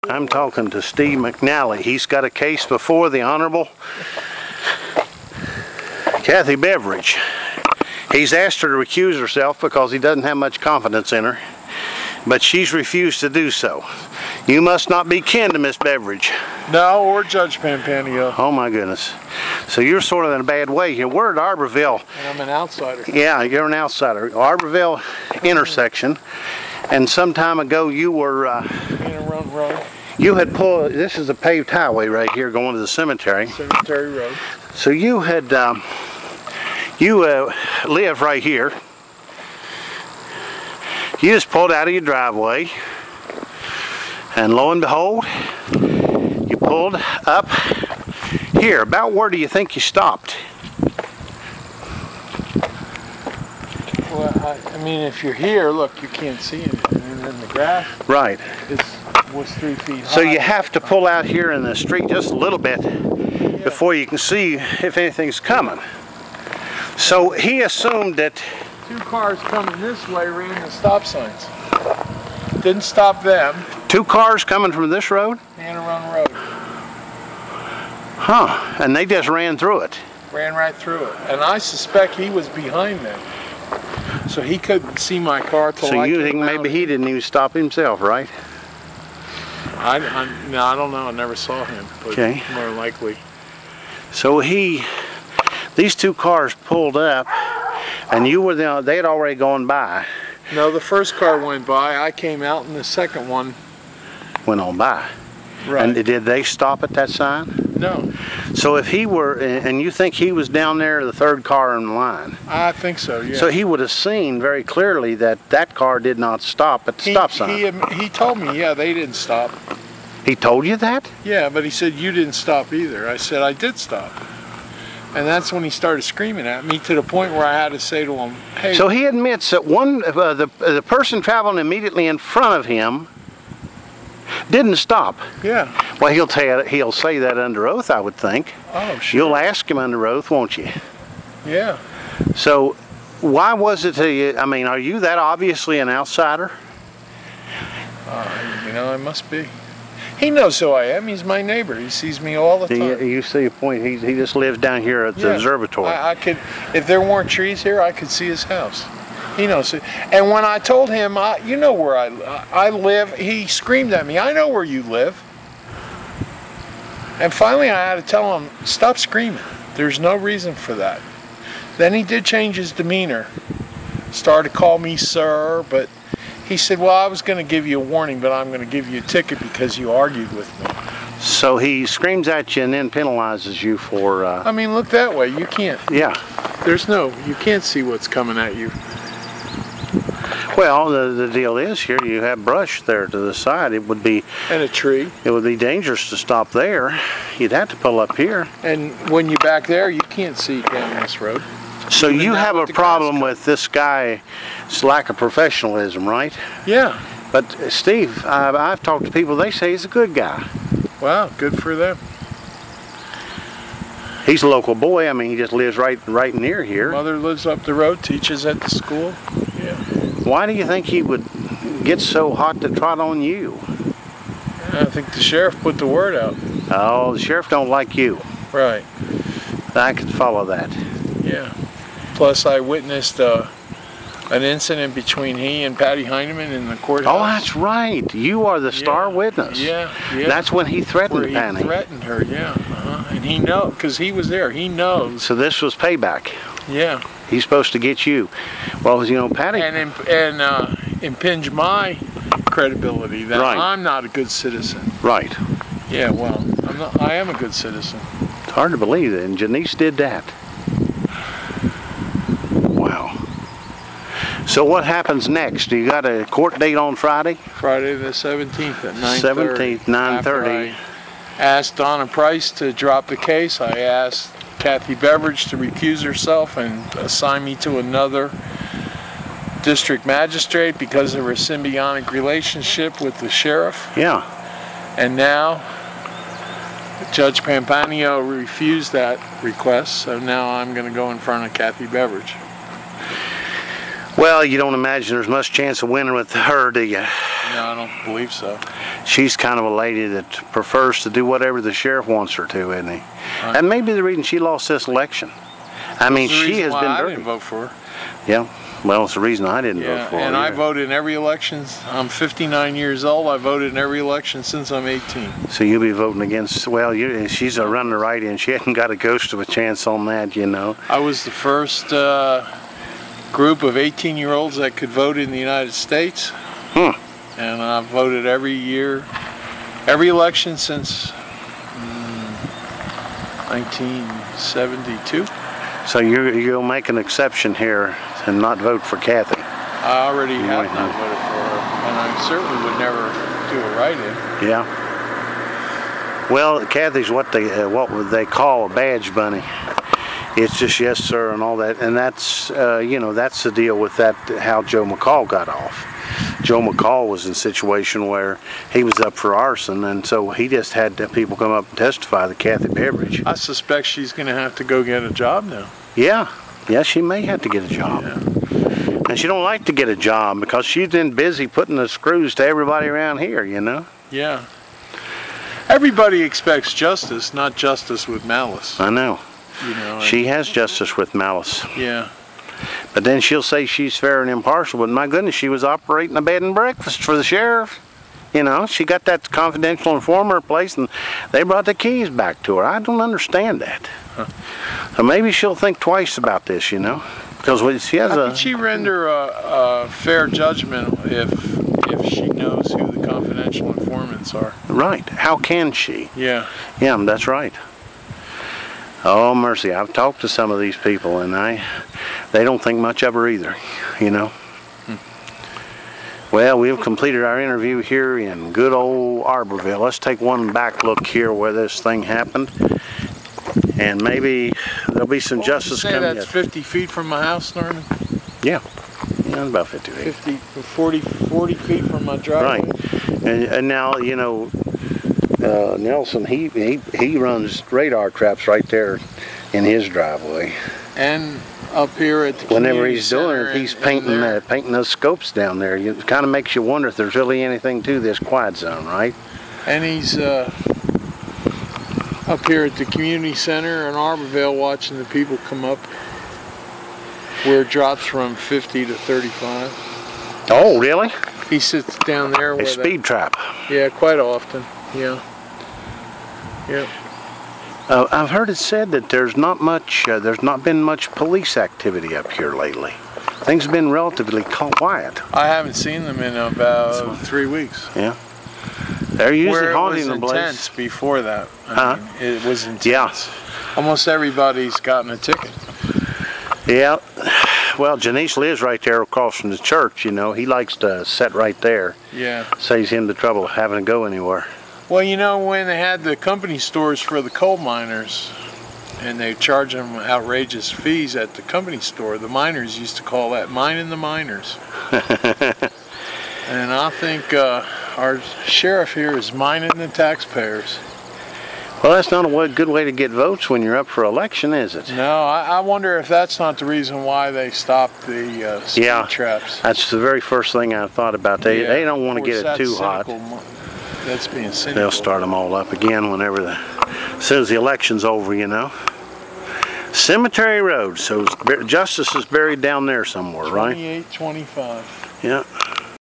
I'm talking to Steve McNally. He's got a case before the Honorable Kathy Beveridge. He's asked her to recuse herself because he doesn't have much confidence in her, but she's refused to do so. You must not be kin to Miss Beveridge. No, or Judge Pampanio. Oh my goodness. So you're sort of in a bad way here. We're at Arbovale. And I'm an outsider. Yeah, you're an outsider. Arbovale intersection. And some time ago you were... Run road. You had pulled... This is a paved highway right here going to the cemetery. Cemetery road. So you had... live right here. You just pulled out of your driveway. And lo and behold, you pulled up here. About where do you think you stopped? Well, I mean, if you're here, look, you can't see anything. And then the grass Right. was 3 feet high. So you have to pull out here in the street just a little bit before you can see if anything's coming. So he assumed that... 2 cars coming this way ran the stop signs. Didn't stop them. 2 cars coming from this road? Run road. Huh. And they just ran through it. Ran right through it. And I suspect he was behind them. So he couldn't see my car till So I you think maybe he didn't even stop himself, right? No, I don't know. I never saw him. But Okay. More likely. So these 2 cars pulled up, and you were they had already gone by. No, the first car went by. I came out, and the second one went on by. Right. And did they stop at that sign? No. So if he were, and you think he was down there, the 3rd car in line? I think so, yeah. So he would have seen very clearly that that car did not stop at the stop sign. He told me, yeah, they didn't stop. He told you that? Yeah, but he said, you didn't stop either. I said, I did stop. And that's when he started screaming at me to the point where I had to say to him, hey. So he admits that the person traveling immediately in front of him didn't stop. Yeah. Well, he'll say that under oath, I would think. Oh, sure. You'll ask him under oath, won't you? Yeah. So why was it to you? I mean, are you that obviously an outsider? You know, I must be. He knows who I am. He's my neighbor. He sees me all the time. You see a point. He just lives down here at the observatory. I could, if there weren't trees here, I could see his house. He knows it. And when I told him, you know where I live, he screamed at me, I know where you live. And finally I had to tell him, stop screaming. There's no reason for that. Then he did change his demeanor. Started to call me sir, but he said, well, I was going to give you a warning, but I'm going to give you a ticket because you argued with me. So he screams at you and then penalizes you for... I mean, look that way. You can't. Yeah. You can't see what's coming at you. Well, the deal is here, you have brush there to the side. It would be... And a tree. It would be dangerous to stop there. You'd have to pull up here. And when you're back there, you can't see down this road. So you have a problem with this guy's lack of professionalism, right? Yeah. But Steve, I've talked to people, they say he's a good guy. Wow, good for them. He's a local boy. I mean, he just lives right near here. Mother lives up the road, teaches at the school. Yeah. Why do you think he would get so hot to trot on you? I think the sheriff put the word out. Oh, the sheriff don't like you. Right. I can follow that. Yeah. Plus, I witnessed an incident between he and Patty Heineman in the courthouse. Oh, that's right. You are the star witness. Yeah. That's when he threatened Patty. He threatened her, yeah. And he knows, because he was there. He knows. So this was payback. Yeah. He's supposed to get you. Well, you know, Patty... And impinge my credibility that I'm not a good citizen. Right. Yeah, well, I am a good citizen. It's hard to believe that, and Janice did that. Wow. So what happens next? You got a court date on Friday? Friday the 17th at 9:30. 17th, 9:30. I asked Donna Price to drop the case. I asked Kathy Beveridge to recuse herself and assign me to another district magistrate because of her symbiotic relationship with the sheriff. Yeah. And now Judge Pampanio refused that request, so now I'm going to go in front of Kathy Beveridge. Well, you don't imagine there's much chance of winning with her, do you? No, I don't believe so. She's kind of a lady that prefers to do whatever the sheriff wants her to, isn't he? And maybe the reason she lost this election. I mean, she has been dirty. I didn't vote for her. Yeah. Well, it's the reason I didn't vote for her. And I voted in every election. I'm 59 years old. I voted in every election since I'm 18. So you'll be voting against, well, she's a running write-in. She hasn't got a ghost of a chance on that, you know. I was the first group of 18-year-olds that could vote in the United States. And I've voted every year, every election since 1972. So you'll make an exception here and not vote for Kathy. I already have not voted for her, and I certainly would never do a write-in. Yeah. Well, Kathy's what would they call a badge bunny. It's just yes, sir, and all that, and that's you know, that's the deal with that. How Joe McCall got off. Joe McCall was in a situation where he was up for arson, and so he just had people come up and testify that Kathy Beveridge. I suspect she's going to have to go get a job now. Yeah, she may have to get a job. Yeah. And she don't like to get a job because she's been busy putting the screws to everybody around here, you know? Yeah. Everybody expects justice, not justice with malice. I know. You know. She has justice with malice. Yeah. But then she'll say she's fair and impartial, but my goodness, she was operating a bed and breakfast for the sheriff. You know, she got that confidential informer place and they brought the keys back to her. I don't understand that. So maybe she'll think twice about this, you know, because she has How can she render a fair judgment if she knows who the confidential informants are? Right. How can she? Yeah. Yeah, that's right. Oh, mercy. I've talked to some of these people, and they don't think much of her either, you know. Well, we've completed our interview here in good old Arbovale. Let's take one back look here where this thing happened, and maybe there'll be some justice coming. That's 50 feet from my house, Norman? Yeah, about 50 feet. 40 feet from my driveway. Right, and now, you know, Nelson, he runs radar traps right there in his driveway. And up here at the whenever he's doing it, he's painting those scopes down there. It kind of makes you wonder if there's really anything to this quiet zone, right? And he's up here at the community center in Arbovale watching the people come up where it drops from 50 to 35. Oh, really? He sits down there with a speed trap. Yeah, quite often. Yeah. Yeah. I've heard it said that there's not been much police activity up here lately. Things have been relatively quiet. I haven't seen them in about 3 weeks. Yeah. They're usually haunting the place. It was intense before that. I mean, it was intense. Yeah. Almost everybody's gotten a ticket. Yeah. Well, Janice lives right there across from the church, you know. He likes to sit right there. Yeah. Saves him the trouble of having to go anywhere. Well, you know, when they had the company stores for the coal miners and they charge them outrageous fees at the company store, the miners used to call that mining the miners. And I think our sheriff here is mining the taxpayers. Well, that's not a good way to get votes when you're up for election, is it? No, I wonder if that's not the reason why they stopped the speed traps. That's the very first thing I thought about. They don't want to get it too hot. That's being cynical. They'll start them all up again whenever as soon as the election's over, you know. Cemetery Road, so justice is buried down there somewhere, right? 2825. Yeah.